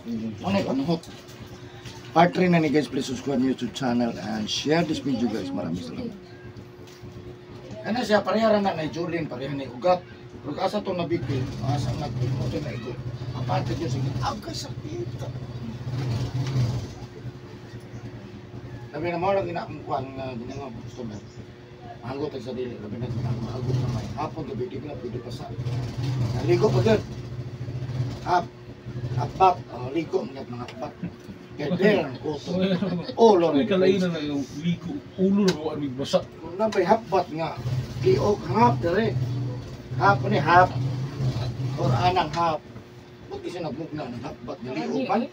Ano panuhot? Part 3 na ni guys, please subscribe my YouTube channel and share this video guys. Maraming salamat. Ano siya, pareha na na Julin, pareha na ugat. Pero asa itong nabigil, asa nagpimoto na ito. Aparte yun, sige, agay sakit. Labi na mo lang ginakukuhan na ginagawa gusto ba? Mahagot ay sa dili, labi na mahagot na may hapon, gabi di na pwede pa sa. Naligo po dyan. Apat, ligo, mga apat. Kaya ang kuto. Ulo May kalainan na yung ligo. Ulo na mo ang basa. Kung na ba'y hapat nga, liog hap dere. Hap ni hap. Or anang hap. Ba't kasi nagmugna ng hapat na liog man?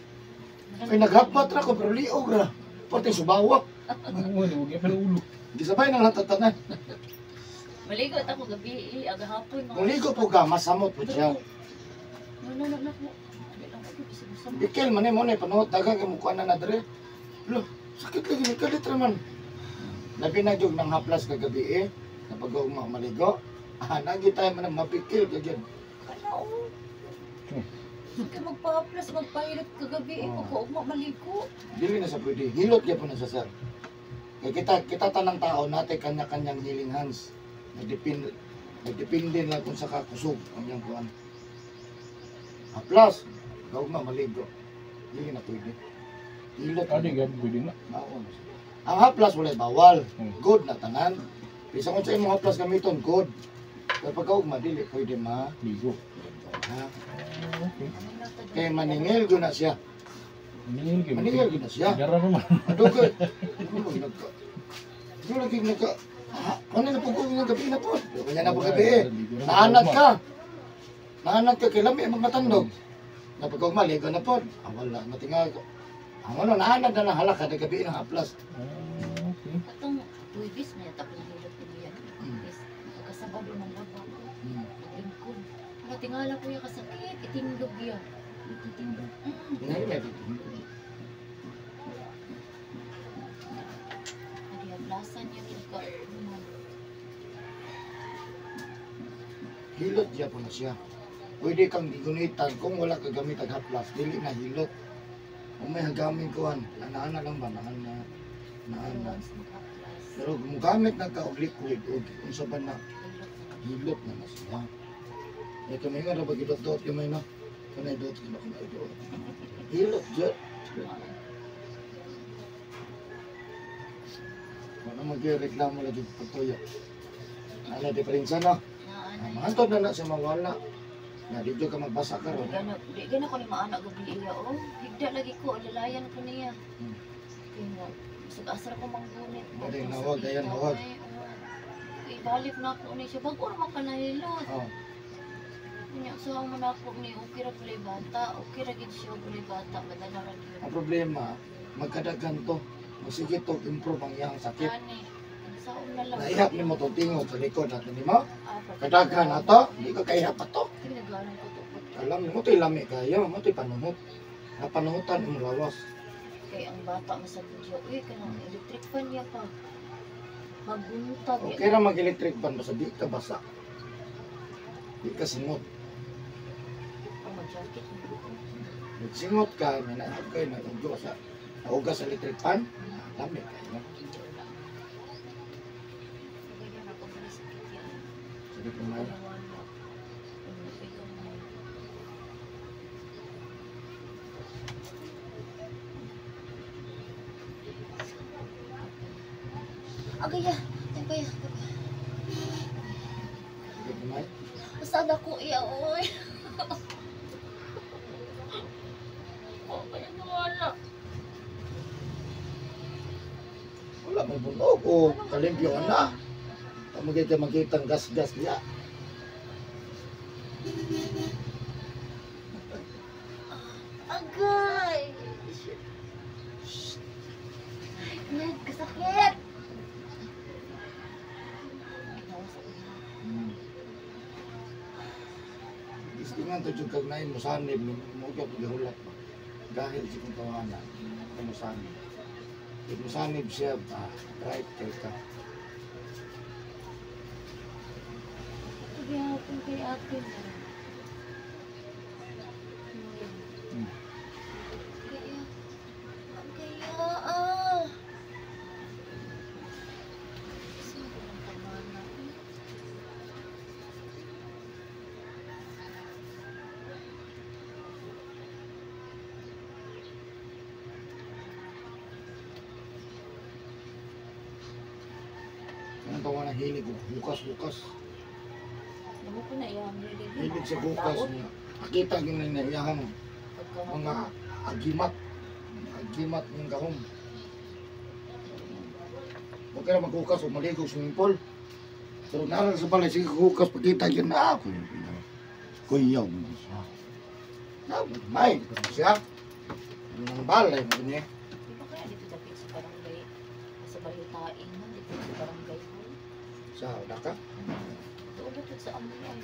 Ay naghapat ra ko pero liog ra. Pati subawak. Ano, huwag yan pala ulo. Di sabay nang hatatanan. Maligot ako gabi, agahapon. Kung ligo po ka, masamot po siya. No. Bikil man mo na panuot dagang kamukha na dere. Lo, sakit lagi ni kalit ra man. Labi na jug nang haplas kagabi kapag ugma maligo. Nagi tayo man mapikil kagyan. Kanao. Sige magpa-plus, magpahilot kagabi, pagkaugma maligo. Dili na sa pwede. Hilot gyapon na sa sir. Kaya kita tanang tao natin kanya-kanyang healing hands. Nagdepende lang kung sa kakusog ang iyang kuan. Haplas, ugma maligo. Dili na pwede. Hilot. Ano yung pwede na? Maon. Ang haplas wala bawal. Good na tanan. Bisa kung sa imong haplas gamiton, good. Pero pagka ugma dili pwede Ligo. ha. Okay. Kaya maningil gyud na siya. Maningil gyud na siya. Gara naman. Adugay. Ano lagi nagka. Ano na po kung gabi na po? Kanya na po gabi Naanad ka. Naanad ka kay lami mga tandog. Napag ugma ligo na po. Wala matingal ko. Ang ano naanad na halak kada gabi ng haplas. Okay. Atong buwibis na yata pinahilot ko yan. Buwibis. Pagkasabado ng labang ko. Naglingkod. Tingala ko yung kasakit. Itindog yan. Itindog. Nadiablasan niya kita. Hilot siya po na siya. Pwede kang gigunitan kung wala ka gamit ang haplas. Dili na hilot. Kung may hagamin ko naana lang ba? Naana. Pero kung gamit na ka og liquid o kung sa ba na hilot na siya. Eh kami nga na bagidot-dot kamay na. Kanay dot ko na dot. Hilot dyan. Wala magreklamo lagi pagtuyo. Ano diferensya na? Mahantod na na siya mawala. Na dito ka magbasa ka ron. Di gana ko ni maanak gabi iya. Oh, higda lagi ko. Lalayan ko niya. Kaya masag-asar ko manggunit. Ay, nawag, ayan, nawag. Ibalik na ako ni siya. Bago naman ka nahilot. Oh. Kanya sa mo na ako ni okay ra pulay bata. Okay ra gid siya pulay bata. Madala ra gyud. Ang problema, magkadaghan to. Sige to, improve ang iyang sakit. Ani. Saon na lang. Naihap ni mo to tingog sa likod natin ni mo. Kadaghan na to, hindi ka kaihap pa to. Tinagalan ko to. Alam mo to ilami kayo, mo to panuhot. Panuhutan mo lawas. Kay ang bata sa video, kanang electric fan niya pa. Maguntag. Okay ra mag-electric fan basta di ka basa. Di ka singot. Ang mag-jacket mo. Singot ka, may naihap kayo, naugas sa electric fan. Lami kayo. Kaya ako sa sakit yan. Sige po na. Agaya, agaya. Sige po na. Saan ako iya, oy? Oh, kaya nawala. Wala may bunog o kalimpyo na. Makita ang gas-gas niya. Agay! Yan, kasakit! Gusto nga ito yung kagnain mo sanib, mo ka paghahulat pa. Dahil sa kong tawanan, mo sanib. If mo sanib siya, right kay ka. Kaya ako kay ate. hilig ko hukas-hukas. Ano ko na iyang Hilig sa hukas niya. Nakita ko na iyahang mga agimat. Agimat ng gahom. Huwag ka na maghukas o maligo sa swimming pool. Pero nalang sa balay, sige hukas, pakita yun na ako. Kuyaw mo siya. May, siya. Ang balay mo niya. Di ba kaya dito dapit sa barangay? Sa balitain mo, dito sa barangay hall? Sa Daka. Doon ba sa amoy ay?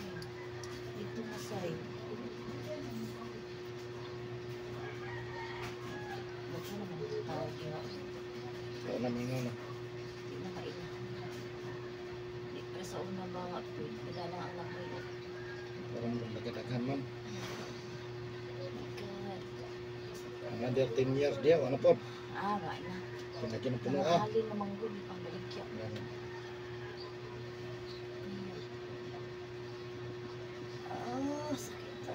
Dito na side. Baka naman tawag yun. Kaya namin yun. Di na kaila. Di para sa una ba nga, wala lang ang lamay. Parang nagkatakan man. God. Another 10 years dia, ano po? Ah, right na. Pinakin na puno ah. Mahalin namang guli pang balikya. Oh, sakit to.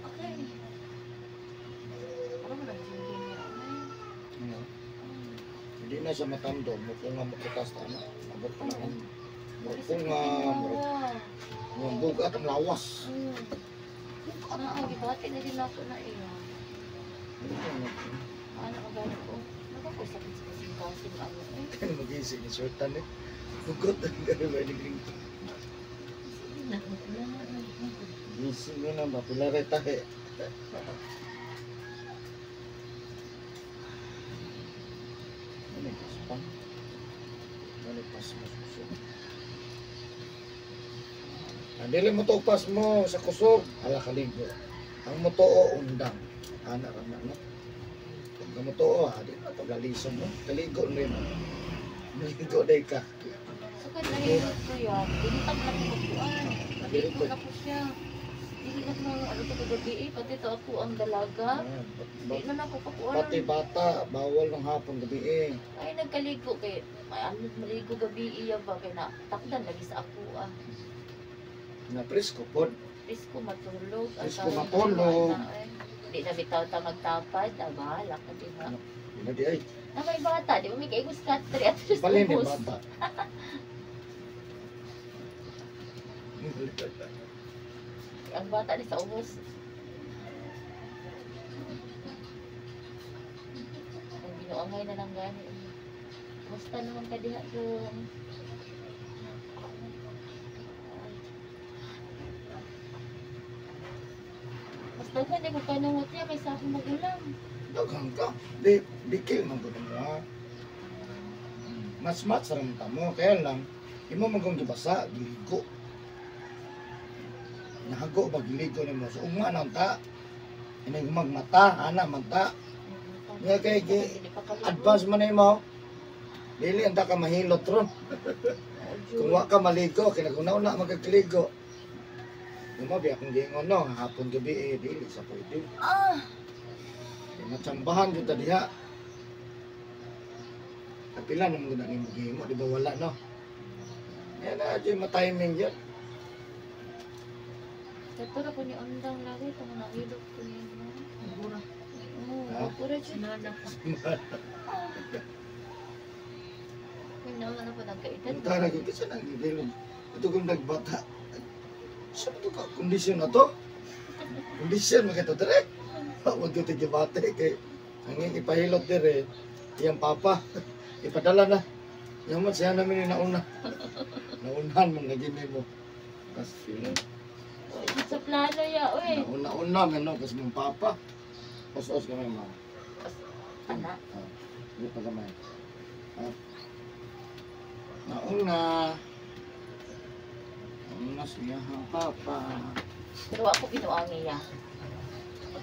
Okay. Parang nag-hindi niya. Ano? Hindi na siya matando, mupunga makitas na ano. Abot pa na. Mupunga, mga bugat ang lawas. Nakagibati na din ako na iya. Ano ka gano'n ko? Nakapusakit sa kasing-kasing ano eh. Kaya mag-isip ni Sultan eh. Bugot ang gano'n ba ni Sige na. Gising mo na ba? Pilareta eh. Ano pas pa? Ano pas mo susog? Dili mo to pas mo sa kusog. Ala kaligo. Ang mo to o undang. Ana ra na no. Kung mo to o di na paglalisod mo. Kaligo rin mo. Naligo day ka. So kaya nahilot ko yan. Dinitang na ko kuan. Naligo na ko siya. Hindi na ko ano to kagabi eh. Pati to ako ang dalaga. Hindi na ako pakuan. Pati bata, bawal ng hapon gabi eh. Ay nagkaligo kay may ano maligo gabi iya ba kay na takdan lagi sa ako ah. Na presko pod. Presko matulog. Presko matulog. Di na bitaw ta magtapad. Bahala ka din ha. Ina di ay. Na may bata, di ba may kaigos katri at least Balin ni ubos. bata. Ang bata ni sa ubos. Ang binuangay na lang gani. Basta naman ka diha doon. Basta ka di ko kanungot niya kaysa akong magulang. Daghang ka. Di kill man ko mo. Mas ram ta mo kaya lang imo magong gibasa giligo. Nahago ba giligo nimo so ugma nang ta. Ini magmata ana man ta. Nga kay advance man nimo. Dili anta ka mahilot ron. Kung wa ka maligo kinagunaw-na magkaligo. Yung mabi akong gingon no, hapon gabi dili sa pwede. Natsambahan yun diha. Kapila nang muna ni mo, di ba wala no? Yan na, di ma-timing yan. Katuro ko ni Ondang lagi, ito nga nahilot ko niya. Mura. Oo, pura siya. Kung naman na po nagkaedad. Ang tara ko, kasi nagdilog. Ito kung nagbata. Saan ito ka? Kondisyon na to? Kondisyon, makita direct. Huwag ko tigil bate. Kaya ang ipahilot dire, iyang papa. Ipadala na. Yung mo, siya namin yung nauna. Naunahan mo, naging mo. Kasi Sa plano ya, uy. nauna, menon, kasi mong papa. Os-os kami, ma. Anak. Hindi pa kamay. Nauna. Nauna siya ang papa. Pero ako binuangi ya.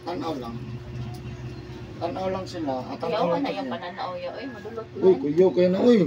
Tanaw lang. Tanaw lang sila. At Kaya tanaw ako lang na yung kasi. pananaw ya, uy. Madulot Uy, man. kuyo kayo na, uy.